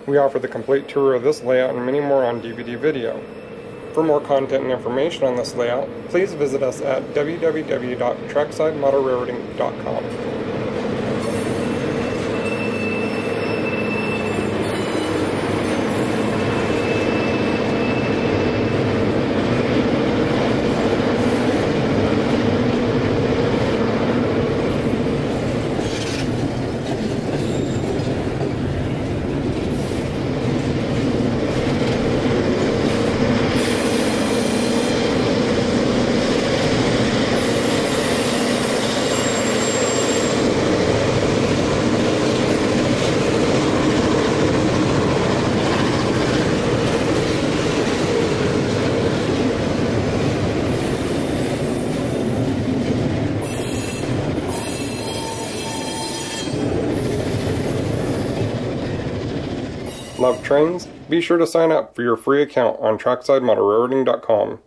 We offer the complete tour of this layout and many more on DVD video. For more content and information on this layout, please visit us at www.tracksidemodelrailroading.com. Love trains? Be sure to sign up for your free account on TracksideModelRailroading.com.